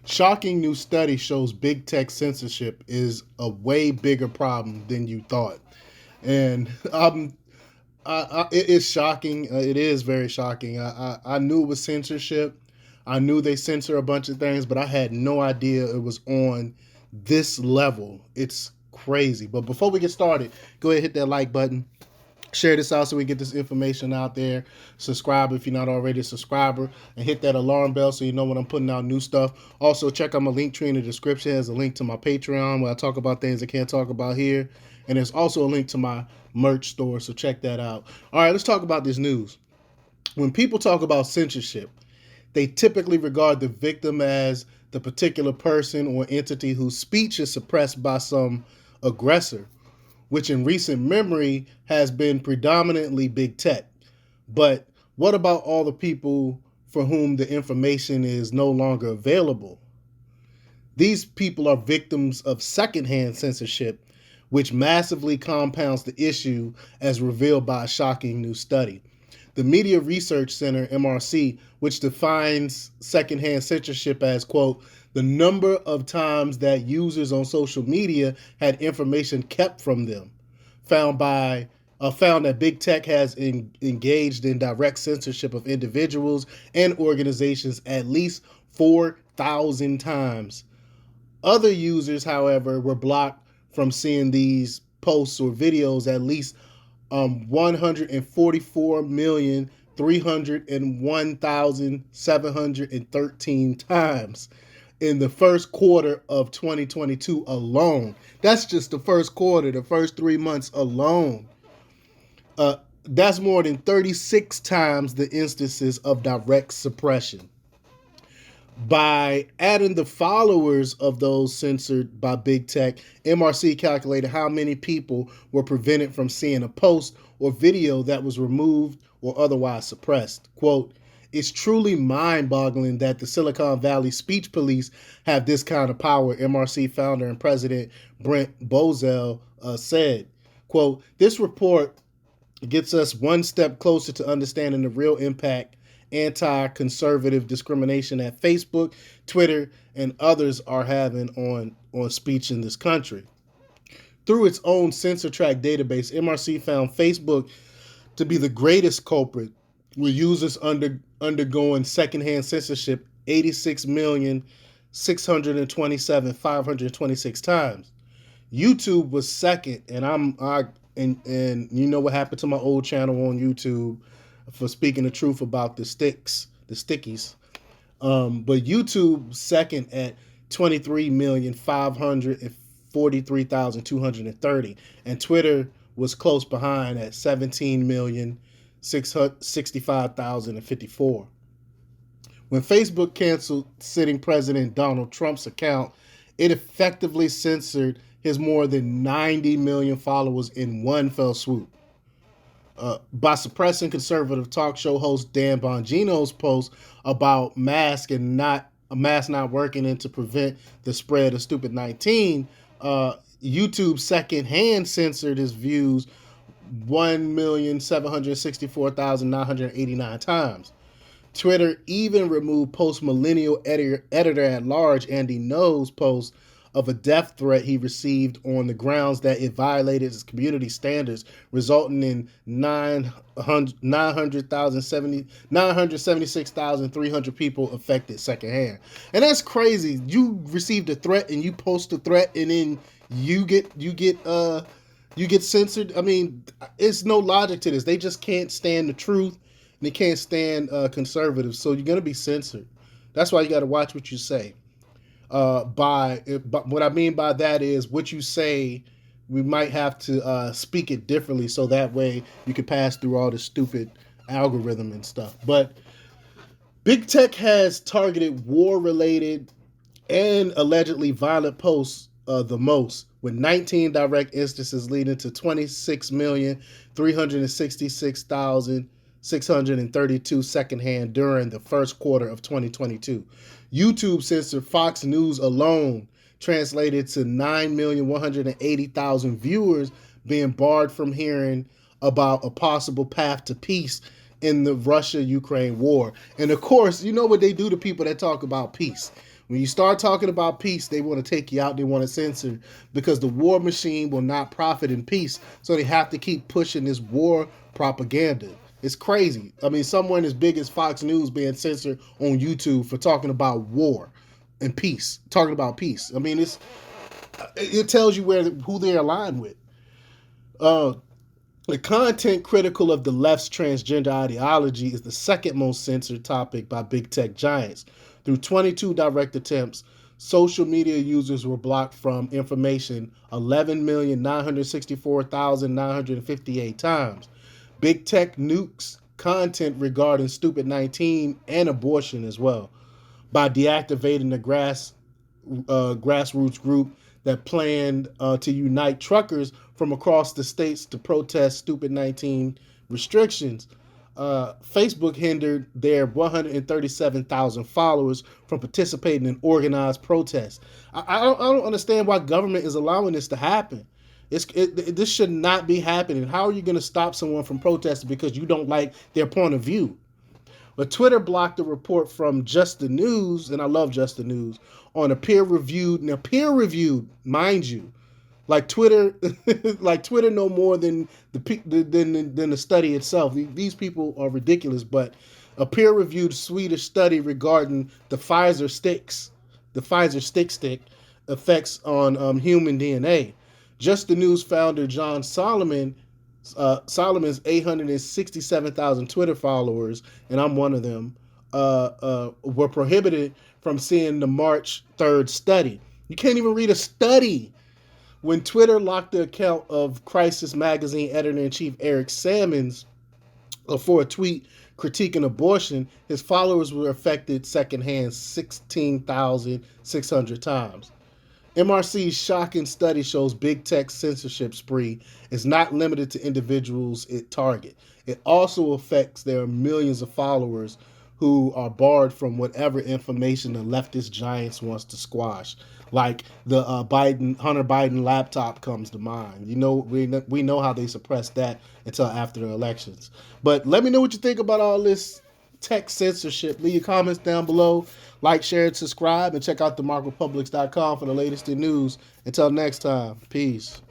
Shocking new study shows big tech censorship is a way bigger problem than you thought. And it is shocking. It is very shocking. I knew it was censorship. I knew they censor a bunch of things, but I had no idea it was on this level. It's crazy. But before we get started, go ahead and hit that like button. Share this out so we get this information out there. Subscribe if you're not already a subscriber, and hit that alarm bell so you know when I'm putting out new stuff. Also, check out my link tree in the description. There's a link to my Patreon where I talk about things I can't talk about here. And there's also a link to my merch store, so check that out. All right, let's talk about this news. When people talk about censorship, they typically regard the victim as the particular person or entity whose speech is suppressed by some aggressor, which in recent memory has been predominantly big tech. But what about all the people for whom the information is no longer available? These people are victims of secondhand censorship, which massively compounds the issue as revealed by a shocking new study. The Media Research Center, MRC, which defines secondhand censorship as, quote, the number of times that users on social media had information kept from them, found that big tech has engaged in direct censorship of individuals and organizations at least 4,000 times. Other users, however, were blocked from seeing these posts or videos at least 144,301,713 times in the first quarter of 2022 alone. That's just the first quarter, the first 3 months alone. That's more than 36 times the instances of direct suppression. By adding the followers of those censored by big tech, MRC calculated how many people were prevented from seeing a post or video that was removed or otherwise suppressed. Quote, it's truly mind-boggling that the Silicon Valley speech police have this kind of power, MRC founder and president Brent Bozell said. Quote, this report gets us one step closer to understanding the real impact anti-conservative discrimination that Facebook, Twitter, and others are having on speech in this country. Through its own censor track database, MRC found Facebook to be the greatest culprit, with users undergoing secondhand censorship 86,627,526 times. YouTube was second, and and you know what happened to my old channel on YouTube for speaking the truth about the stickies. But YouTube second at 23,543,230, and Twitter was close behind at 17,665,054. When Facebook canceled sitting President Donald Trump's account, it effectively censored his more than 90 million followers in one fell swoop. By suppressing conservative talk show host Dan Bongino's post about masks not working and to prevent the spread of stupid 19, YouTube secondhand censored his views 1,764,989 times. Twitter even removed post-millennial editor at large Andy Ngo's post of a death threat he received on the grounds that it violated his community standards, resulting in 976,300 people affected secondhand. And that's crazy. You received a threat and you post a threat, and then you get censored. I mean, it's no logic to this. They just can't stand the truth, and they can't stand conservatives. So you're gonna be censored. That's why you got to watch what you say. But what I mean by that is what you say, we might have to speak it differently so that way you can pass through all the stupid algorithm and stuff. But big tech has targeted war-related and allegedly violent posts the most, with 19 direct instances leading to 26,366,632 secondhand during the first quarter of 2022. YouTube censored Fox News alone, translated to 9,180,000 viewers being barred from hearing about a possible path to peace in the Russia-Ukraine war. And of course, you know what they do to people that talk about peace. When you start talking about peace, they want to take you out. They want to censor because the war machine will not profit in peace. So they have to keep pushing this war propaganda. It's crazy. I mean, someone as big as Fox News being censored on YouTube for talking about war and peace, talking about peace. I mean, it tells you who they're aligned with. Uh, the content critical of the left's transgender ideology is the second most censored topic by big tech giants. Through 22 direct attempts, social media users were blocked from information 11,964,958 times. Big tech nukes content regarding Stupid 19 and abortion as well by deactivating the grassroots group that planned to unite truckers from across the states to protest Stupid 19 restrictions. Facebook hindered their 137,000 followers from participating in organized protests. I don't understand why government is allowing this to happen. This should not be happening. How are you going to stop someone from protesting because you don't like their point of view? But Twitter blocked a report from Just the News, and I love Just the News, on a peer-reviewed, mind you, like Twitter, like Twitter know more than the study itself. These people are ridiculous. But a peer-reviewed Swedish study regarding the Pfizer stick effects on human DNA. Just the News founder John Solomon's 867,000 Twitter followers, and I'm one of them, were prohibited from seeing the March 3rd study. You can't even read a study. When Twitter locked the account of Crisis Magazine editor-in-chief Eric Sammons for a tweet critiquing abortion, his followers were affected secondhand 16,600 times. MRC's shocking study shows big tech censorship spree is not limited to individuals it target. It also affects their millions of followers who are barred from whatever information the leftist giants wants to squash. Like the Hunter Biden laptop comes to mind. You know, we know how they suppressed that until after the elections. But let me know what you think about all this tech censorship. Leave your comments down below. Like, share, and subscribe. And check out themarkrepublics.com for the latest in news. Until next time, peace.